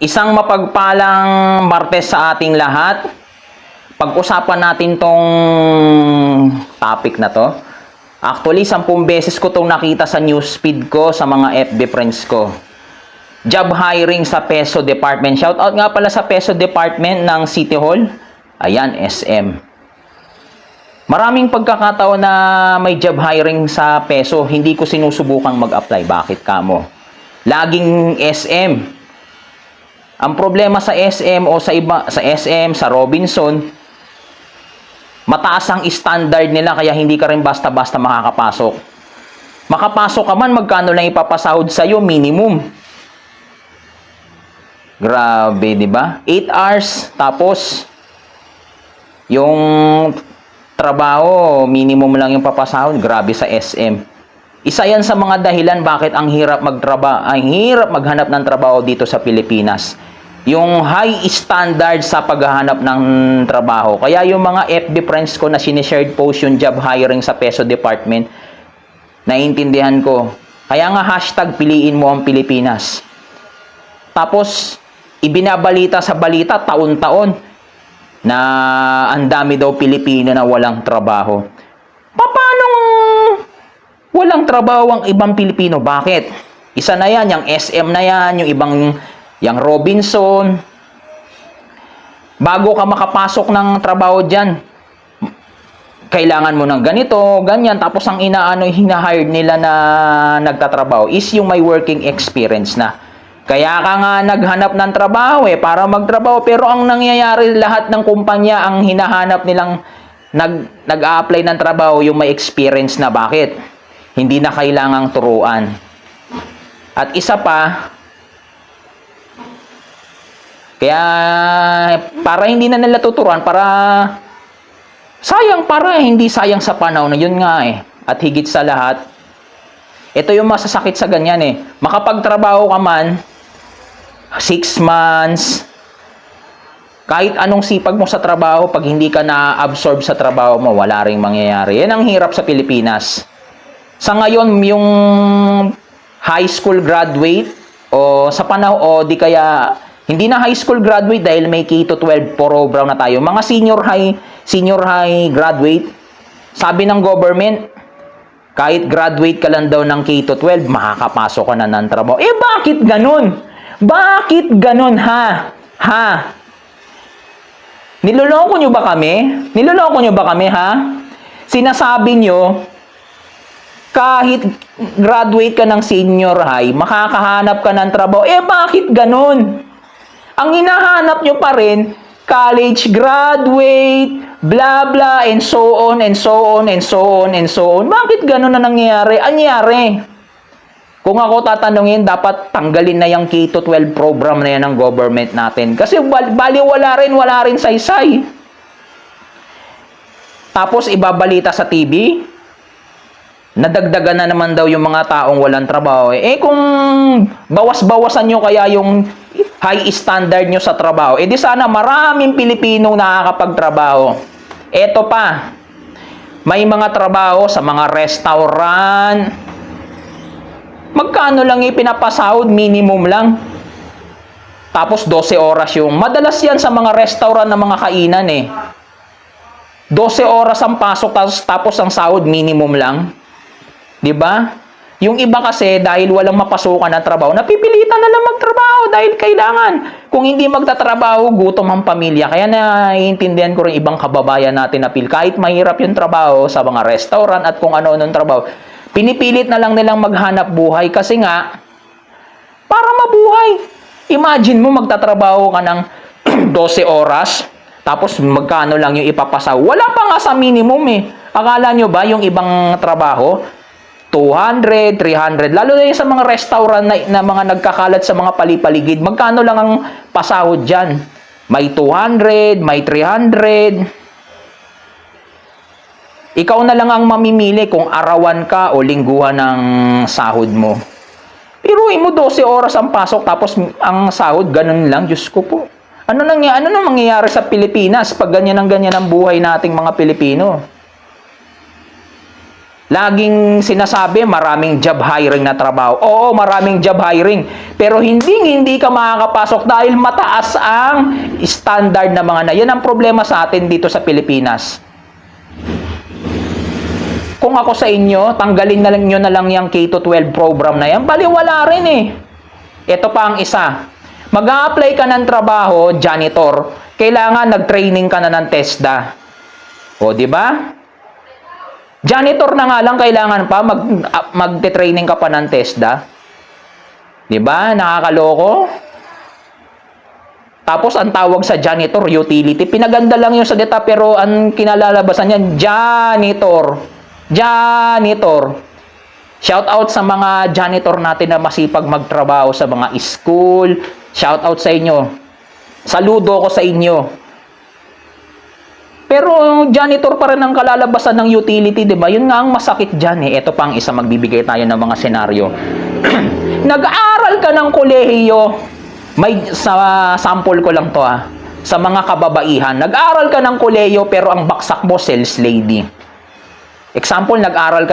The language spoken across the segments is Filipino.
Isang mapagpalang Martes sa ating lahat. Pag-usapan natin tong topic na to. Actually, 10 beses ko tong nakita sa newsfeed ko sa mga FB friends ko. Job hiring sa Peso Department. Shoutout nga pala sa Peso Department ng City Hall. Ayan, SM. Maraming pagkakataon na may job hiring sa Peso, hindi ko sinusubukang mag-apply. Bakit kamo? Laging SM. Ang problema sa SM o sa iba, sa SM, sa Robinson, mataas ang standard nila kaya hindi ka rin basta-basta makakapasok. Makapasok ka man, magkano lang ipapasahod sa iyo? Minimum. Grabe, di ba? 8 hours, tapos yung trabaho, minimum lang yung papasahod. Grabe sa SM. Isa yan sa mga dahilan bakit ang hirap maghanap ng trabaho dito sa Pilipinas. Yung high standard sa paghahanap ng trabaho. Kaya yung mga FB friends ko na sineshared post yung job hiring sa Peso Department, naiintindihan ko. Kaya nga hashtag piliin mo ang Pilipinas. Tapos, ibinabalita sa balita taon-taon na ang dami daw Pilipino na walang trabaho. Paano walang trabaho ang ibang Pilipino? Bakit? Isa na yan, yung SM na yan, yung ibang, yung Robinson. Bago ka makapasok ng trabaho dyan, kailangan mo ng ganito, ganyan. Tapos ang hina-hire nila na nagtatrabaho is yung may working experience na. Kaya ka nga naghanap ng trabaho para magtrabaho. Pero ang nangyayari, lahat ng kumpanya, ang hinahanap nilang nag-a-apply ng trabaho, yung may experience na. Bakit? Hindi na kailangang turuan. At isa pa, kaya para hindi na nila tuturuan, para hindi sayang sa panahon na yun nga At higit sa lahat, ito yung masasakit sa ganyan Makapagtrabaho ka man, 6 months, kahit anong sipag mo sa trabaho, pag hindi ka na-absorb sa trabaho mo, wala ring mangyayari. Yan ang hirap sa Pilipinas. Sa ngayon, yung high school graduate, o sa panahon, o di kaya, hindi na high school graduate dahil may K-12 program na tayo. Mga senior high graduate, sabi ng government, kahit graduate ka lang daw ng K-12, makakapasok ka na ng trabaho. Bakit ganun? Bakit ganun, ha? Niloloko nyo ba kami? Ha? Sinasabi nyo, kahit graduate ka ng senior high, makakahanap ka ng trabaho. Bakit ganun? Ang hinahanap nyo pa rin, college graduate, blah blah, and so on, and so on, and so on, and so on. Bakit ganun na nangyayari? Anyari? Kung ako tatanungin, dapat tanggalin na yung K-12 program na yan ng government natin. Kasi wala rin saysay. Tapos ibabalita sa TV, nadagdagan na naman daw yung mga taong walang trabaho. Kung bawas-bawasan nyo kaya yung high standard nyo sa trabaho, di sana maraming Pilipinong nakakapagtrabaho. Eto pa, may mga trabaho sa mga restaurant. Magkano lang ipinapasahod? Minimum lang. Tapos 12 oras yung. Madalas yan sa mga restaurant na mga kainan 12 oras ang pasok tapos ang sahod minimum lang. 'Di ba? Yung iba kasi dahil walang mapasukan na trabaho, napipilitan na lang magtrabaho dahil kailangan. Kung hindi magtatrabaho, gutom ang pamilya. Kaya naiintindihan ko rin ibang kababayan natin na kahit mahirap yung trabaho sa mga restaurant at kung ano-anong trabaho, pinipilit na lang nilang maghanap buhay kasi nga, para mabuhay. Imagine mo magtatrabaho ka ng 12 oras, tapos magkano lang yung ipapasaw. Wala pa nga sa minimum Akala nyo ba yung ibang trabaho, 200, 300, lalo na yung sa mga restaurant na mga nagkakalat sa mga palipaligid, magkano lang ang pasahod dyan? May 200, may 300. Ikaw na lang ang mamimili kung arawan ka o lingguhan ng sahod mo. Piruin mo 12 oras ang pasok tapos ang sahod ganun lang. Diyos ko po. Ano nang mangyayari sa Pilipinas pag ganyan ang buhay nating mga Pilipino? Laging sinasabi, maraming job hiring na trabaho. Oo, maraming job hiring. Pero hindi ka makakapasok dahil mataas ang standard na mga na. Yan ang problema sa atin dito sa Pilipinas. Kung ako sa inyo, tanggalin na lang nyo na lang yung K-12 program na yan. Baliwala rin eh. Ito pa ang isa. Mag-a-apply ka ng trabaho, janitor. Kailangan nag-training ka na ng TESDA. O, di ba? Janitor na nga lang kailangan pa mag-training ka pa ng TESDA. 'Di ba? Nakakaloko. Tapos ang tawag sa janitor utility, pinaganda lang 'yung salita pero ang kinalalabasan niyan janitor. Janitor. Shout out sa mga janitor natin na masipag magtrabaho sa mga school. Shout out sa inyo. Saludo ko sa inyo. Pero janitor pa rin ang kalalabasan ng utility, di ba? Yun nga ang masakit dyan eh. Ito pang isa, magbibigay tayo ng mga senaryo. Nag-aaral ka ng kolehiyo, sa sample ko lang to sa mga kababaihan. Nag-aaral ka ng kolehiyo pero ang baksak mo, sales lady. Example, nag-aaral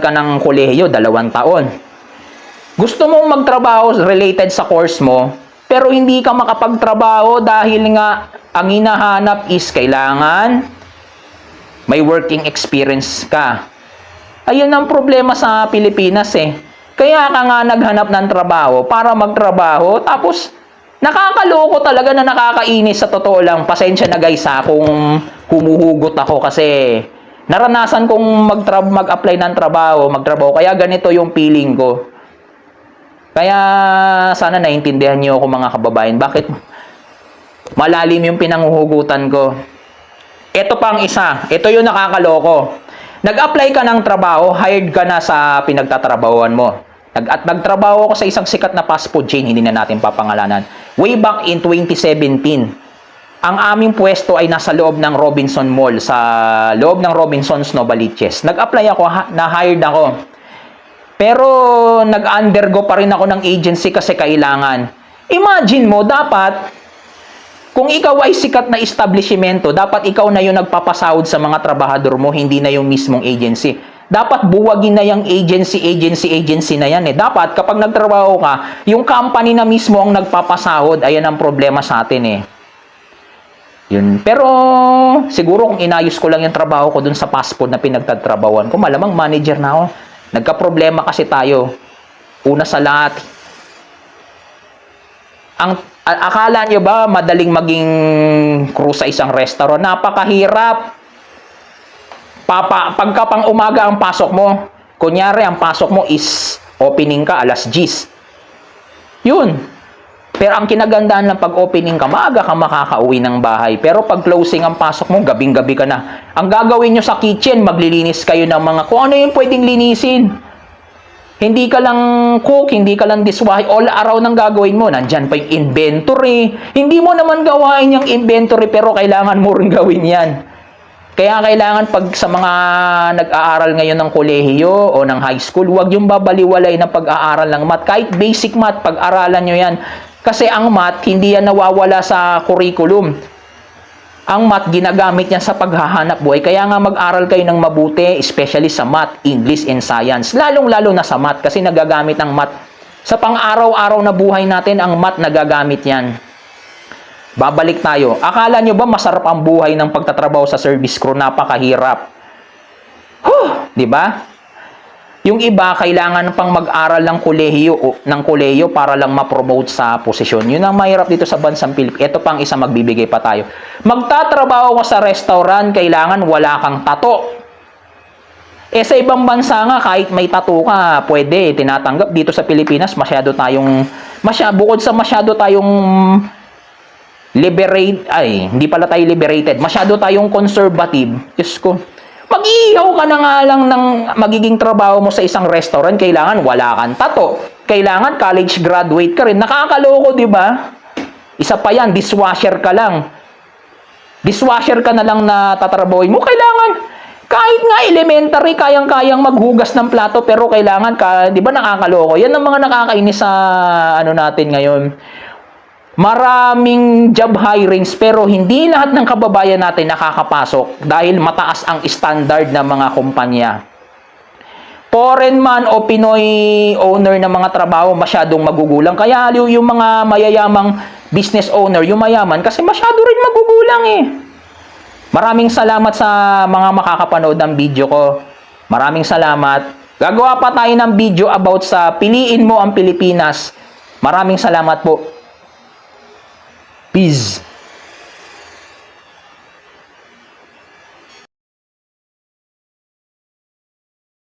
ka ng kolehiyo, 2 taon. Gusto mong magtrabaho related sa course mo, pero hindi ka makapagtrabaho dahil nga ang hinahanap is kailangan may working experience ka. Ayun ang problema sa Pilipinas eh. Kaya ka nga naghanap ng trabaho para magtrabaho, tapos nakakaloko talaga na nakakainis sa totoo lang. Pasensya na guys kung humuhugot ako kasi naranasan kong mag-apply ng magtrabaho, kaya ganito yung feeling ko. Kaya sana naintindihan niyo ako mga kababayan. Bakit malalim yung pinanghuhugutan ko? Ito pang isa. Ito yung nakakaloko. Nag-apply ka ng trabaho, hired ka na sa pinagtatrabahuan mo. At nagtrabaho ako sa isang sikat na fast food chain, hindi na natin papangalanan. Way back in 2017, ang aming pwesto ay nasa loob ng Robinson Mall, sa loob ng Robinson's Novaliches. Nag-apply ako, na-hired ako. Pero nag-undergo pa rin ako ng agency kasi kailangan. Imagine mo, dapat, kung ikaw ay sikat na establishmento, dapat ikaw na yung nagpapasahod sa mga trabahador mo, hindi na yung mismong agency. Dapat buwagin na yung agency na yan eh. Dapat kapag nagtrabaho ka, yung company na mismo ang nagpapasahod, ayan ang problema sa atin eh. Yun. Pero siguro kung inayos ko lang yung trabaho ko dun sa fast food na pinagtatrabahuan ko, malamang manager na ako. Nagka-problema kasi tayo. Una sa lahat, akala nyo ba madaling maging crew sa isang restaurant? Napakahirap. Pagka pang umaga ang pasok mo, kunyari ang pasok mo is opening ka alas 10. Yun. Pero ang kinagandaan lang pag opening ka, maaga ka makakauwi ng bahay. Pero pag closing ang pasok mo, gabing-gabi ka na. Ang gagawin nyo sa kitchen, maglilinis kayo ng mga kung ano yung pwedeng linisin. Hindi ka lang cook, hindi ka lang dishwasher, all around ang gagawin mo. Nandyan pa yung inventory. Hindi mo naman gawain yung inventory, pero kailangan mo rin gawin yan. Kaya kailangan pag sa mga nag-aaral ngayon ng kolehiyo o ng high school, huwag yung babaliwalay ng pag-aaral ng math. Kahit basic math, pag-aralan nyo yan. Kasi ang math, hindi yan nawawala sa curriculum. Ang math, ginagamit yan sa paghahanap buhay. Kaya nga mag-aral kayo ng mabuti, especially sa math, English, and science. Lalong-lalo na sa math, kasi nagagamit ang math. Sa pang-araw-araw na buhay natin, ang math nagagamit yan. Babalik tayo. Akala nyo ba masarap ang buhay ng pagtatrabaho sa service crew? Napakahirap. Diba? Yung iba, kailangan pang mag-aral ng kolehiyo para lang ma-promote sa posisyon. Yun ang mahirap dito sa bansang Pilipinas. Ito pang isa, magbibigay pa tayo. Magtatrabaho ka sa restaurant, kailangan wala kang tato. Sa ibang bansa nga, kahit may tato ka, pwede, tinatanggap. Dito sa Pilipinas, bukod sa masyado tayong hindi pala tayo liberated. Masyado tayong conservative. Diyos ko. Mag-iihaw ka na nga lang ng magiging trabaho mo sa isang restaurant, kailangan wala kang tato. Kailangan college graduate ka rin. Nakakaloko, di ba? Isa pa yan, dishwasher ka lang. Dishwasher ka na lang na tatrabahoy mo. Kailangan, kahit nga elementary, kayang-kayang maghugas ng plato, pero kailangan ka, di ba nakakaloko? Yan ang mga nakakainis sa natin ngayon. Maraming job hirings pero hindi lahat ng kababayan natin nakakapasok dahil mataas ang standard ng mga kumpanya. foreign man o Pinoy owner ng mga trabaho masyadong magugulang. Kaya yung mga mayayamang business owner, yung mayaman, kasi masyado rin magugulang eh. Maraming salamat sa mga makakapanood ng video ko. Maraming salamat. Gagawa pa tayo ng video about sa piliin mo ang Pilipinas. Maraming salamat po. Peace.